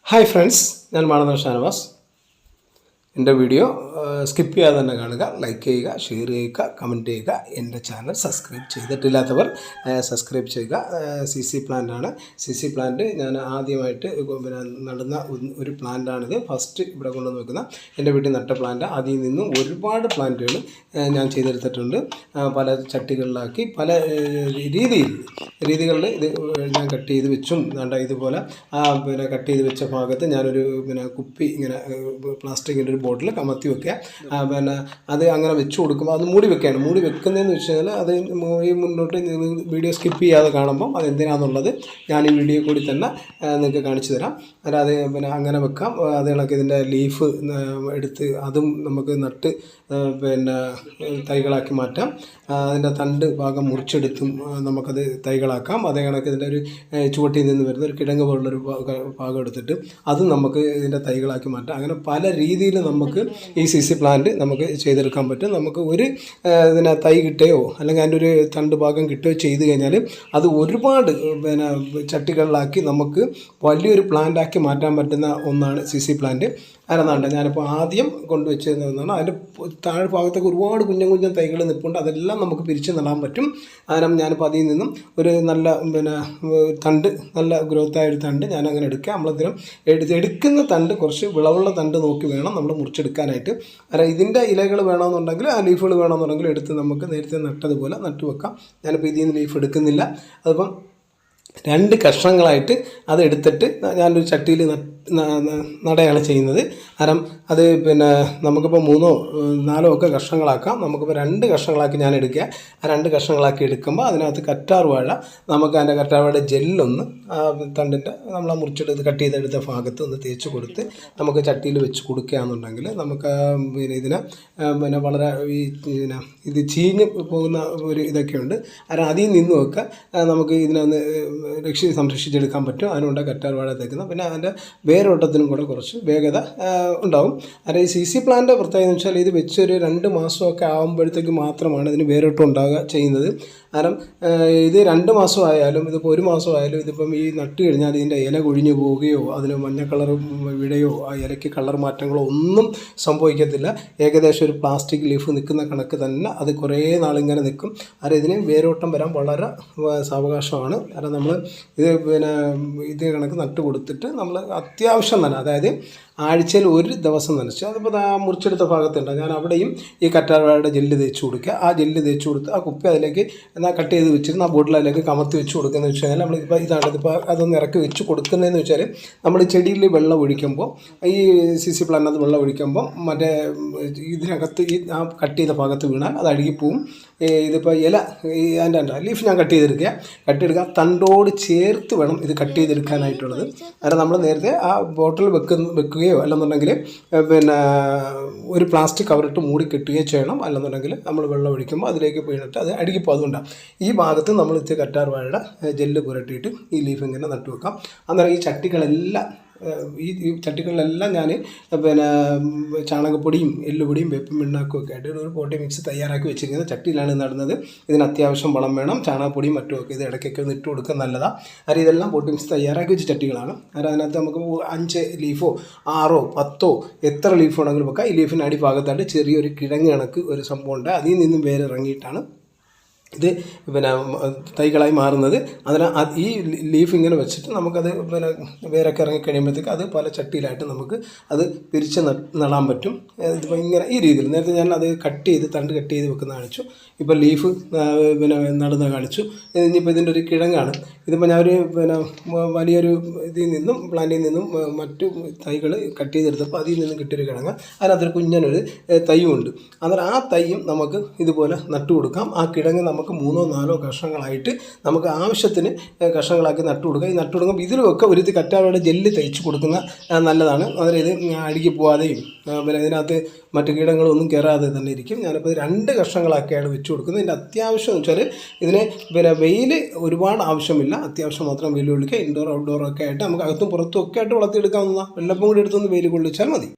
Hi friends, ഞാൻ മാണന ഷാനവാസ്. എൻ്റെ video skip ചെയ്യാതെ തന്നെ കാണുക, ലൈക്ക് ചെയ്യുക, ഷെയർ ചെയ്യുക, കമൻറ്റ് ചെയ്യുക. എൻ്റെ ചാനൽ സബ്സ്ക്രൈബ് ചെയ്തിട്ടില്ലാത്തവർ സബ്സ്ക്രൈബ് ചെയ്യുക. CC പ്ലാന്റാണ്. CC പ്ലാന്റ് ഞാൻ ആദ്യമായിട്ട് നടുന്ന ഒരു പ്ലാന്റാണിത്. ഫസ്റ്റ് ഇവിടെ കൊണ്ടുവന്ന് വെക്കുന്ന എൻ്റെ വീട്ടിൽ നട്ട പ്ലാന്റ്. അതിൽ നിന്നും ഒരുപാട് പ്ലാന്റുകൾ ഞാൻ ചെയ്തെടുത്തിട്ടുണ്ട്. പല ചട്ടികളിലാക്കി പല രീതികളിൽ ഇത് ഞാൻ കട്ട് ചെയ്ത് വെച്ചും ഇതുപോലെ കട്ട് ചെയ്ത് വെച്ച ഭാഗത്ത് ഞാനൊരു കുപ്പി ഇങ്ങനെ പ്ലാസ്റ്റിക്കിൻ്റെ ഒരു ബോട്ടിൽ കമത്തി വെക്കുക. അത് അങ്ങനെ വെച്ച് കൊടുക്കുമ്പോൾ അത് മൂടി വെക്കുകയാണ്. മൂടി വെക്കുന്നതെന്ന് വെച്ച് കഴിഞ്ഞാൽ അത് മുന്നോട്ട് വീഡിയോ സ്കിപ്പ് ചെയ്യാതെ കാണുമ്പം അതെന്തിനാണെന്നുള്ളത് ഞാൻ ഈ വീഡിയോ കൂടി തന്നെ നിങ്ങൾക്ക് കാണിച്ചു തരാം. അല്ലാതെ അങ്ങനെ വെക്കാം. അത് കണക്ക് ഇതിൻ്റെ ലീഫ് എടുത്ത് അതും നമുക്ക് നട്ട് തൈകളാക്കി മാറ്റാം. അതിൻ്റെ തണ്ട് ഭാഗം മുറിച്ചെടുത്തും നമുക്കത് തൈകളാക്കാം. അതേ കണക്ക് ഇതിൻ്റെ ഒരു ചുവട്ടിൽ നിന്ന് വരുന്ന ഒരു കിഴങ്ങ് പോലുള്ളൊരു ഭാഗം എടുത്തിട്ട് അതും നമുക്ക് ഇതിൻ്റെ തൈകളാക്കി മാറ്റാം. അങ്ങനെ പല രീതിയിൽ നമുക്ക് ഈ CC പ്ലാന്റ് നമുക്ക് ചെയ്തെടുക്കാൻ പറ്റും. നമുക്ക് ഒരു തൈ കിട്ടുകയോ അല്ലെങ്കിൽ അതിൻ്റെ ഒരു തണ്ട് ഭാഗം കിട്ടുകയോ ചെയ്ത് കഴിഞ്ഞാൽ അത് ഒരുപാട് ചട്ടികളിലാക്കി നമുക്ക് വലിയൊരു പ്ലാന്റാക്കി മാറ്റാൻ പറ്റുന്ന ഒന്നാണ് CC പ്ലാന്റ്. അതെന്നാണ്ട് ഞാനിപ്പോൾ ആദ്യം കൊണ്ടുവച്ചതെന്നാണ്. അതിൻ്റെ താഴെ ഭാഗത്തൊക്കെ ഒരുപാട് കുഞ്ഞൻ തൈകൾ നിൽപ്പുണ്ട്. അതെല്ലാം നമുക്ക് പിരിച്ച് നടാൻ പറ്റും. കാരണം ഞാനിപ്പോൾ അതിൽ നിന്നും ഒരു നല്ല തണ്ട്, നല്ല ഗ്രോത്തായ ഒരു തണ്ട് ഞാനങ്ങനെ എടുക്കുക. നമ്മളതിനും എടുക്കുന്ന തണ്ട് കുറച്ച് വിളവുള്ള തണ്ട് നോക്കി വേണം നമ്മൾ മുറിച്ചെടുക്കാനായിട്ട്. അല്ല, ഇതിൻ്റെ ഇലകൾ വേണമെന്നുണ്ടെങ്കിൽ ആ ലീഫുകൾ വേണമെന്നുണ്ടെങ്കിൽ എടുത്ത് നമുക്ക് നേരത്തെ നട്ടതുപോലെ നട്ടു വെക്കാം. ഞാനിപ്പോൾ ഇതിൽ നിന്ന് ലീഫ് എടുക്കുന്നില്ല. അതിപ്പം 2 കഷ്ണങ്ങളായിട്ട് അത് എടുത്തിട്ട് ഞാനൊരു ചട്ടിയിൽ നടയാണ് ചെയ്യുന്നത്. കാരണം അത് നമുക്കിപ്പോൾ 3ഓ 4ഓ ഒക്കെ കഷ്ണങ്ങളാക്കാം. നമുക്കിപ്പോൾ 2 കഷ്ണങ്ങളാക്കി ഞാൻ എടുക്കുക. ആ 2 കഷ്ണങ്ങളാക്കി എടുക്കുമ്പോൾ അതിനകത്ത് കറ്റാർ വാഴ, നമുക്ക് അതിൻ്റെ കറ്റാർ വാഴയുടെ ജെല്ലൊന്ന് തണ്ടിൻ്റെ നമ്മൾ മുറിച്ചെടുത്ത് കട്ട് ചെയ്തെടുത്ത ഭാഗത്ത് ഒന്ന് തേച്ച് കൊടുത്ത് നമുക്ക് ചട്ടിയിൽ വെച്ച് കൊടുക്കുകയാണെന്നുണ്ടെങ്കിൽ നമുക്ക് ഇതിനെ വളരെ ഇത് ചീഞ്ഞ് പോകുന്ന ഒരു ഇതൊക്കെയുണ്ട്. കാരണം അതിൽ നിന്നുമൊക്കെ നമുക്ക് ഇതിനൊന്ന് സംരക്ഷിച്ചെടുക്കാൻ പറ്റും. അതിനുകൊണ്ട് കറ്റാർ വാഴ തേക്കുന്നത്. പിന്നെ അതിൻ്റെ വേരോട്ടത്തിനും കൂടെ കുറച്ച് വേഗത ഉണ്ടാവും. അതായത് ഈ CC പ്ലാന്റ് പ്രത്യേകത എന്ന് വെച്ചാൽ ഇത് വെച്ചൊരു 2 മാസമൊക്കെ ആകുമ്പോഴത്തേക്ക് മാത്രമാണ് ഇതിന് വേരോട്ടം ഉണ്ടാകുക ചെയ്യുന്നത്. കാരണം ഇത് 2 മാസമായാലും ഇതിപ്പോൾ 1 മാസമായാലും ഇതിപ്പം ഈ നട്ട് കഴിഞ്ഞാൽ ഇതിൻ്റെ ഇല കൊഴിഞ്ഞു പോവുകയോ അതിന് മഞ്ഞ കളർ വിടയോ ആ ഇലയ്ക്ക് കളർ മാറ്റങ്ങളോ ഒന്നും സംഭവിക്കത്തില്ല. ഏകദേശം ഒരു പ്ലാസ്റ്റിക് ലീഫ് നിൽക്കുന്ന കണക്ക് തന്നെ അത് കുറേ നാളിങ്ങനെ നിൽക്കും. കാരണം ഇതിന് വേരോട്ടം വരാൻ വളരെ സാവകാശമാണ്. കാരണം നമ്മൾ ഇത് കണക്ക് നട്ട് കൊടുത്തിട്ട് നമ്മൾ അത്യാവശ്യം തന്നെ, അതായത് ആഴ്ചയിൽ 1 ദിവസം നനച്ച്, അതിപ്പോൾ ആ മുറിച്ചെടുത്ത ഭാഗത്തുണ്ട്, ഞാൻ അവിടെയും ഈ കറ്റാർവാഴയുടെ ജെല്ല് തേച്ച് കൊടുക്കുക. ആ ജെല്ല് തേച്ച് കൊടുത്ത് ആ കുപ്പി അതിലേക്ക് കട്ട് ചെയ്ത് വെച്ചിരുന്ന ആ ബോട്ടിൽ അതിലേക്ക് കമത്തി വെച്ച് കൊടുക്കുന്നതെന്ന് വെച്ച് കഴിഞ്ഞാൽ നമ്മളിപ്പോൾ ഇതിപ്പോൾ അതൊന്ന് ഇറക്കി വെച്ച് കൊടുക്കുന്നതെന്ന് വെച്ചാൽ നമ്മൾ ചെടിയിൽ വെള്ളം ഒഴിക്കുമ്പോൾ ഈ CC പ്ലാന്റിനകത്ത് വെള്ളം ഒഴിക്കുമ്പോൾ മറ്റേ ഇതിനകത്ത് ഈ ആ കട്ട് ചെയ്ത ഭാഗത്ത് വീണാൽ അത് അഴുകിപ്പോവും. ഇതിപ്പോൾ ഇല അതിൻ്റെ ലീഫ് ഞാൻ കട്ട് ചെയ്തെടുക്കുക. തണ്ടോട് ചേർത്ത് വേണം ഇത് കട്ട് ചെയ്തെടുക്കാനായിട്ടുള്ളത്. കാരണം നമ്മൾ നേരത്തെ ആ ബോട്ടിൽ വെക്കുകയോ അല്ലെന്നുണ്ടെങ്കിൽ ഒരു പ്ലാസ്റ്റിക് കവറിട്ട് മൂടി കെട്ടുകയോ ചെയ്യണം. അല്ലെന്നുണ്ടെങ്കിൽ നമ്മൾ വെള്ളം ഒഴിക്കുമ്പോൾ അതിലേക്ക് വീണിട്ട് അത് അഴുകിപ്പോൾ. അതുകൊണ്ടാണ് ഈ ഭാഗത്ത് നമ്മൾ ഇത്തിരി കറ്റാർ വാഴയുടെ ജെല്ല് പുരട്ടിയിട്ട് ഈ ലീഫ് ഇങ്ങനെ നട്ടു വെക്കാം. അന്നേരം ഈ ചട്ടികളിലെല്ലാം ഞാൻ ചാണകപ്പൊടിയും എല്ലുപൊടിയും വേപ്പിൻ പിണ്ണാക്കും ഒക്കെ ആയിട്ട് ഒരു പോട്ടി മിക്സ് തയ്യാറാക്കി വെച്ചിരിക്കുന്ന ചട്ടിയിലാണ് നടുന്നത്. ഇതിന് അത്യാവശ്യം വളം വേണം. ചാണകപ്പൊടിയും മറ്റുമൊക്കെ ഇത് ഇടയ്ക്കൊക്കെ ഒന്ന് ഇട്ട് കൊടുക്കാൻ നല്ലതാണ്. കാരണം ഇതെല്ലാം പോട്ടി മിക്സ് തയ്യാറാക്കി വെച്ച ചട്ടികളാണ്. കാരണം അതിനകത്ത് നമുക്ക് 5 ലീഫോ 6ഓ 10ഓ എത്ര ലീഫ് വേണമെങ്കിലും വെക്കാം. ഈ ലീഫിന് അടിഭാഗത്തായിട്ട് ചെറിയൊരു കിഴങ്ങ് കണക്ക് ഒരു സംഭവമുണ്ട്. അതിൽ നിന്നും വേറെ ഇറങ്ങിയിട്ടാണ് ഇത് തൈകളായി മാറുന്നത്. അതിന് ഈ ലീഫ് ഇങ്ങനെ വെച്ചിട്ട് നമുക്കത് വേരൊക്കെ ഇറങ്ങിക്കഴിയുമ്പോഴത്തേക്ക് അത് പല ചട്ടിയിലായിട്ട് നമുക്ക് അത് പിരിച്ച് നടാൻ പറ്റും. ഇതിപ്പോൾ ഇങ്ങനെ ഈ രീതിയിൽ നേരത്തെ ഞാൻ അത് തണ്ട് കട്ട് ചെയ്ത് വെക്കുന്ന കാണിച്ചു. ഇപ്പോൾ ലീഫ് നടുന്ന കാണിച്ചു. ഇനിയിപ്പോൾ ഇതിൻ്റെ ഒരു കിഴങ്ങാണ്. ഇതിപ്പോൾ ഞാൻ ഒരു വലിയൊരു പ്ലാന്റിൽ നിന്നും മറ്റു തൈകൾ കട്ട് ചെയ്തെടുത്തപ്പോൾ അതിൽ നിന്നും കിട്ടിയൊരു കിഴങ്ങ്. അതിനകത്തൊരു കുഞ്ഞനൊരു തൈയുമുണ്ട്. അന്നേരം ആ തൈയും നമുക്ക് ഇതുപോലെ നട്ടു കൊടുക്കാം. ആ കിഴങ്ങ് നമുക്ക് 3ഓ 4ഓ കഷ്ണങ്ങളായിട്ട് നമുക്ക് ആവശ്യത്തിന് കഷ്ണങ്ങളാക്കി നട്ടു കൊടുക്കുക. ഈ നട്ടു കൊടുക്കുമ്പോൾ ഇതിലുമൊക്കെ ഒരു കറ്റാർവാഴയുടെ ജെല്ല് തേച്ച് കൊടുക്കുന്ന നല്ലതാണ്. അതിൽ ഇത് അഴുകി പോവാതെയും ഇതിനകത്ത് മറ്റു കീടങ്ങളൊന്നും കയറാതെ തന്നെ ഇരിക്കും. ഞാനിപ്പോൾ 2 കഷ്ണങ്ങളാക്കിയാണ് വെച്ച് കൊടുക്കുന്നത്. ഇതിൻ്റെ അത്യാവശ്യം എന്ന് വെച്ചാൽ ഇതിന് വെയിൽ ഒരുപാട് ആവശ്യമില്ല. അത്യാവശ്യം മാത്രം വെയിൽ കൊള്ളിക്കുക. ഇൻഡോർ ഔട്ട്ഡോർ ഒക്കെ ആയിട്ട് നമുക്ക് അകത്തും പുറത്തും ഒക്കെ ആയിട്ട് വളർത്തിയെടുക്കാവുന്നതാണ്. വെള്ളപ്പം കൂടി എടുത്തൊന്ന് വെയിൽ കൊള്ളിച്ചാൽ മതി.